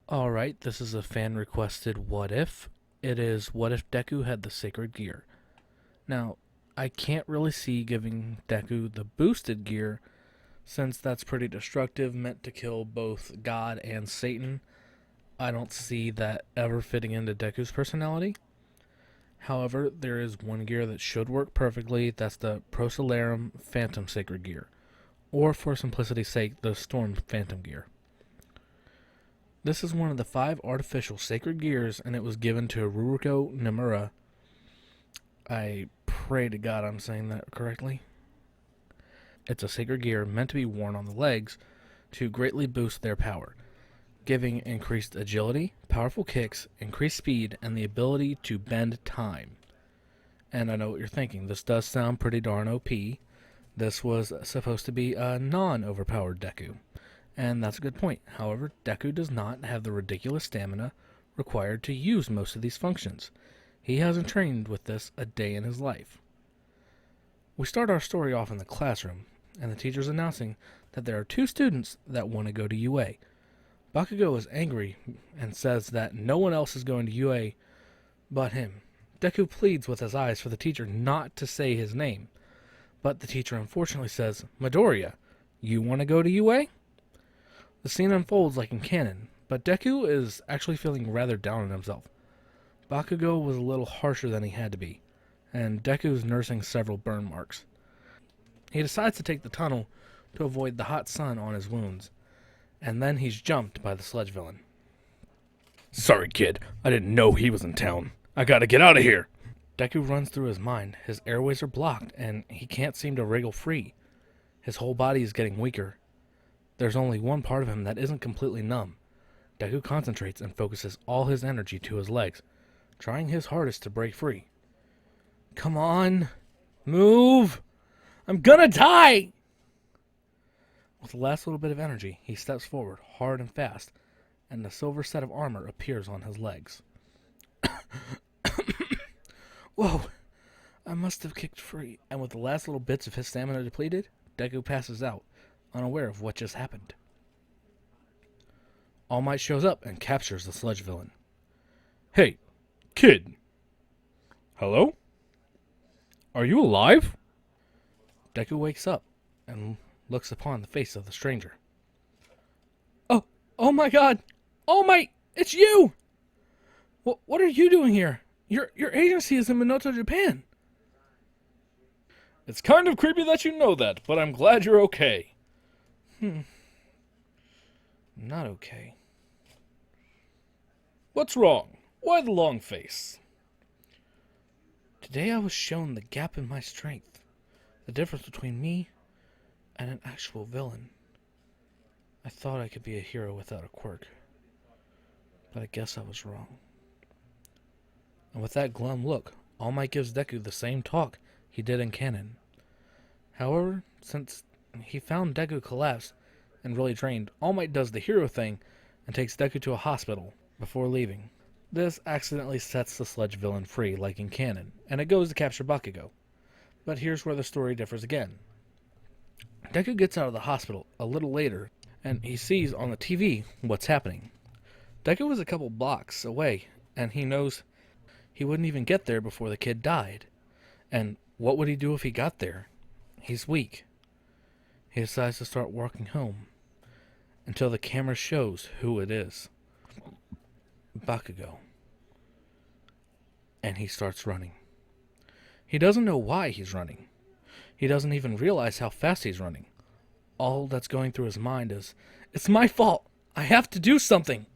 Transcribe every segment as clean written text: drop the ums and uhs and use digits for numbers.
Alright, this is a fan requested what if. It is what if Deku had the sacred gear. Now, I can't really see giving Deku the boosted gear since that's pretty destructive, meant to kill both God and Satan. I don't see that ever fitting into Deku's personality. However, there is one gear that should work perfectly. That's the Prosolarum Phantom Sacred Gear, or for simplicity's sake, the Storm Phantom Gear. This is one of the 5 artificial sacred gears, and it was given to Ruruko Nomura. I pray to God I'm saying that correctly. It's a sacred gear meant to be worn on the legs to greatly boost their power, giving increased agility, powerful kicks, increased speed, and the ability to bend time. And I know what you're thinking, this does sound pretty darn OP. This was supposed to be a non-overpowered Deku. And that's a good point. However, Deku does not have the ridiculous stamina required to use most of these functions. He hasn't trained with this a day in his life. We start our story off in the classroom, and the teacher's announcing that there are 2 students that want to go to UA. Bakugo is angry and says that no one else is going to UA but him. Deku pleads with his eyes for the teacher not to say his name, but the teacher unfortunately says, "Midoriya, you want to go to UA?" The scene unfolds like in canon, but Deku is actually feeling rather down on himself. Bakugo was a little harsher than he had to be, and Deku is nursing several burn marks. He decides to take the tunnel to avoid the hot sun on his wounds, and then he's jumped by the sludge villain. Sorry, kid. I didn't know he was in town. I gotta get out of here. Deku runs through his mind. His airways are blocked, and he can't seem to wriggle free. His whole body is getting weaker. There's only one part of him that isn't completely numb. Deku concentrates and focuses all his energy to his legs, trying his hardest to break free. Come on! Move! I'm gonna die! With the last little bit of energy, he steps forward, hard and fast, and the silver set of armor appears on his legs. Whoa! I must have kicked free. And with the last little bits of his stamina depleted, Deku passes out, unaware of what just happened. All Might shows up and captures the sludge villain. Hey, kid. Hello? Are you alive? Deku wakes up and looks upon the face of the stranger. Oh my God! All Might, it's you! What are you doing here? Your agency is in Minoto, Japan. It's kind of creepy that you know that, but I'm glad you're okay. Not okay. What's wrong? Why the long face? Today I was shown the gap in my strength. The difference between me and an actual villain. I thought I could be a hero without a quirk. But I guess I was wrong. And with that glum look, All Might gives Deku the same talk he did in canon. However, since he found Deku collapsed and really drained, All Might does the hero thing and takes Deku to a hospital before leaving. This accidentally sets the sludge villain free like in canon, and it goes to capture Bakugo. But here's where the story differs again. Deku gets out of the hospital a little later, and he sees on the TV what's happening. Deku was a couple blocks away, and he knows he wouldn't even get there before the kid died. And what would he do if he got there? He's weak. He decides to start walking home, until the camera shows who it is. Bakugo. And he starts running. He doesn't know why he's running. He doesn't even realize how fast he's running. All that's going through his mind is, it's my fault! I have to do something!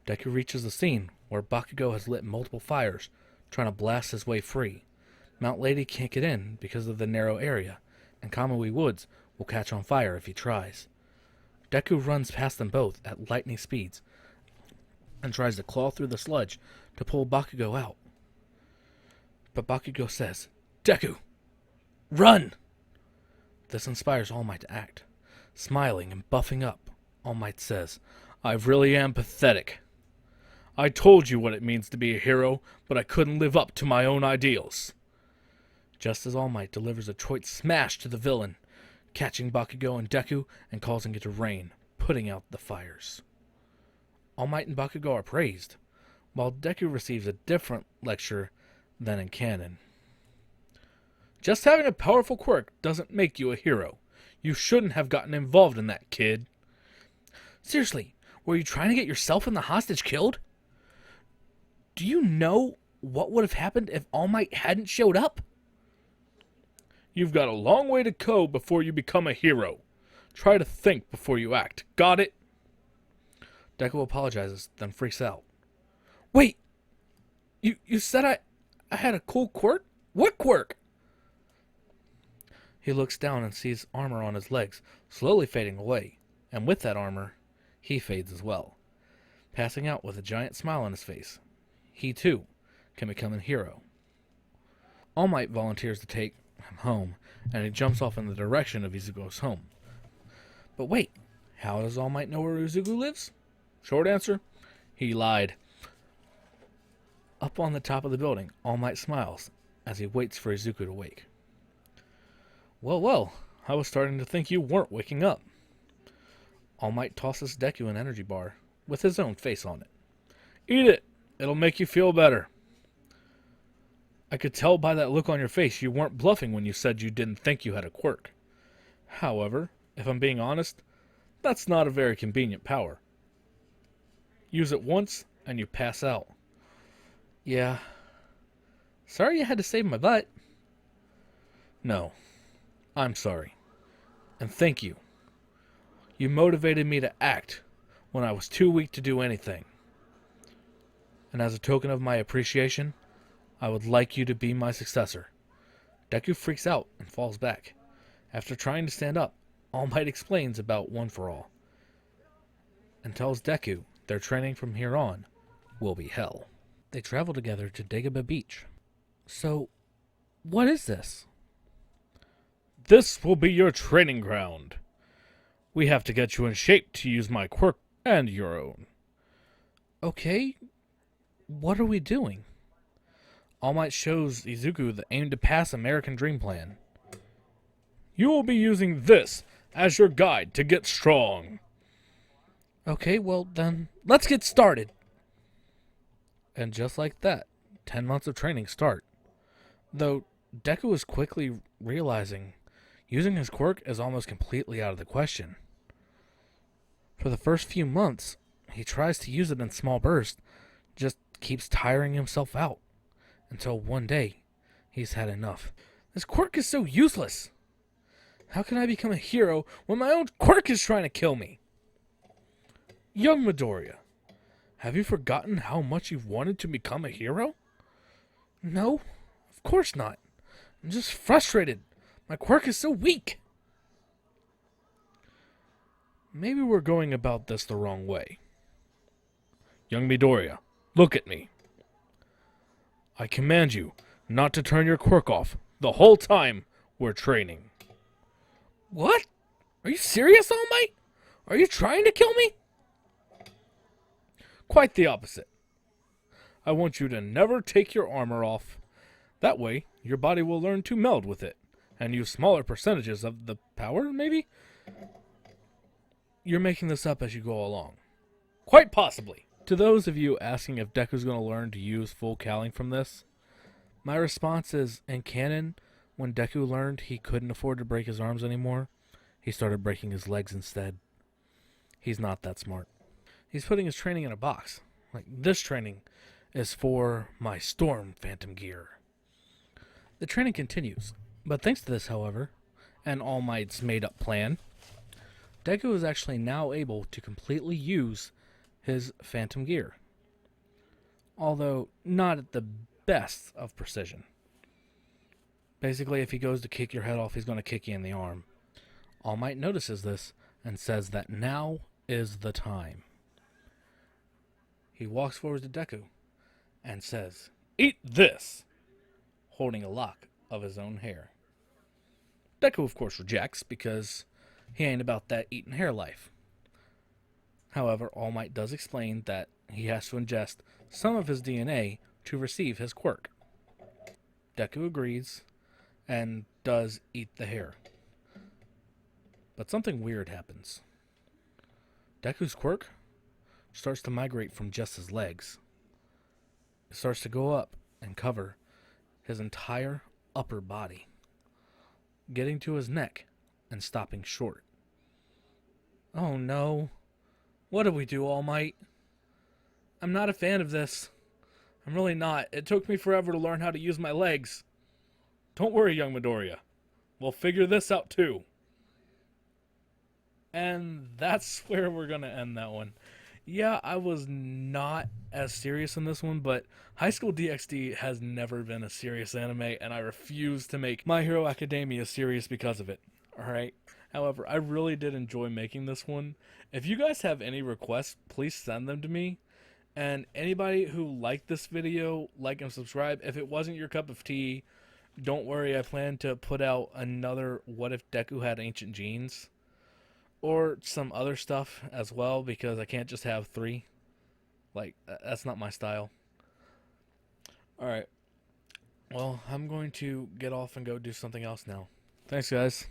Deku reaches the scene where Bakugo has lit multiple fires, trying to blast his way free. Mount Lady can't get in because of the narrow area, and Kamui Woods will catch on fire if he tries. Deku runs past them both at lightning speeds, and tries to claw through the sludge to pull Bakugo out. But Bakugo says, "Deku, run!" This inspires All Might to act. Smiling and buffing up, All Might says, I really am pathetic. I told you what it means to be a hero, but I couldn't live up to my own ideals. Just as All Might delivers a choice smash to the villain, catching Bakugo and Deku and causing it to rain, putting out the fires. All Might and Bakugo are praised, while Deku receives a different lecture than in canon. Just having a powerful quirk doesn't make you a hero. You shouldn't have gotten involved in that, kid. Seriously, were you trying to get yourself and the hostage killed? Do you know what would have happened if All Might hadn't showed up? You've got a long way to go before you become a hero. Try to think before you act. Got it? Deku apologizes, then freaks out. Wait! You said I had a cool quirk? What quirk? He looks down and sees armor on his legs, slowly fading away, and with that armor, he fades as well, passing out with a giant smile on his face. He, too, can become a hero. All Might volunteers to take him home, and he jumps off in the direction of Izuku's home. But wait, how does All Might know where Izuku lives? Short answer, he lied. Up on the top of the building, All Might smiles as he waits for Izuku to wake. Well, I was starting to think you weren't waking up. All Might tosses Deku an energy bar with his own face on it. Eat it. It'll make you feel better. I could tell by that look on your face you weren't bluffing when you said you didn't think you had a quirk. However, if I'm being honest, that's not a very convenient power. Use it once and you pass out. Yeah. Sorry you had to save my butt. No. I'm sorry. And thank you. You motivated me to act when I was too weak to do anything. And as a token of my appreciation, I would like you to be my successor. Deku freaks out and falls back. After trying to stand up, All Might explains about One for All and tells Deku their training from here on will be hell. They travel together to Dagobah Beach. So, what is this? This will be your training ground. We have to get you in shape to use my quirk and your own. Okay, what are we doing? All Might shows Izuku the aim to pass American Dream plan. You will be using this as your guide to get strong. Okay, well then, let's get started. And just like that, 10 months of training start. Though Deku is quickly realizing using his quirk is almost completely out of the question. For the first few months, he tries to use it in small bursts, just keeps tiring himself out, until one day, he's had enough. This quirk is so useless. How can I become a hero when my own quirk is trying to kill me? Young Midoriya, have you forgotten how much you've wanted to become a hero? No, of course not. I'm just frustrated. My quirk is so weak. Maybe we're going about this the wrong way. Young Midoriya, look at me. I command you not to turn your quirk off the whole time we're training. What? Are you serious, All Might? Are you trying to kill me? Quite the opposite. I want you to never take your armor off. That way, your body will learn to meld with it, and use smaller percentages of the power, maybe? You're making this up as you go along. Quite possibly. To those of you asking if Deku's going to learn to use full cowling from this, my response is, in canon, when Deku learned he couldn't afford to break his arms anymore, he started breaking his legs instead. He's not that smart. He's putting his training in a box. Like, this training is for my Storm Phantom gear. The training continues, but thanks to this, however, and All Might's made-up plan, Deku is actually now able to completely use his Phantom gear. Although, not at the best of precision. Basically, if he goes to kick your head off, he's going to kick you in the arm. All Might notices this and says that now is the time. He walks forward to Deku and says, "Eat this!" holding a lock of his own hair. Deku, of course, rejects because he ain't about that eating hair life. However, All Might does explain that he has to ingest some of his DNA to receive his quirk. Deku agrees and does eat the hair. But something weird happens. Deku's quirk starts to migrate from just his legs. It starts to go up and cover his entire upper body, getting to his neck and stopping short. Oh no. What did we do, All Might? I'm not a fan of this. I'm really not. It took me forever to learn how to use my legs. Don't worry, young Midoriya. We'll figure this out too. And that's where we're going to end that one. Yeah, I was not as serious in this one, but High School DxD has never been a serious anime, and I refuse to make My Hero Academia serious because of it. Alright? However, I really did enjoy making this one. If you guys have any requests, please send them to me. And anybody who liked this video, like and subscribe. If it wasn't your cup of tea, don't worry, I plan to put out another What If Deku Had Ancient Genes, or some other stuff as well, because I can't just have 3. Like, that's not my style. Alright. Well, I'm going to get off and go do something else now. Thanks, guys.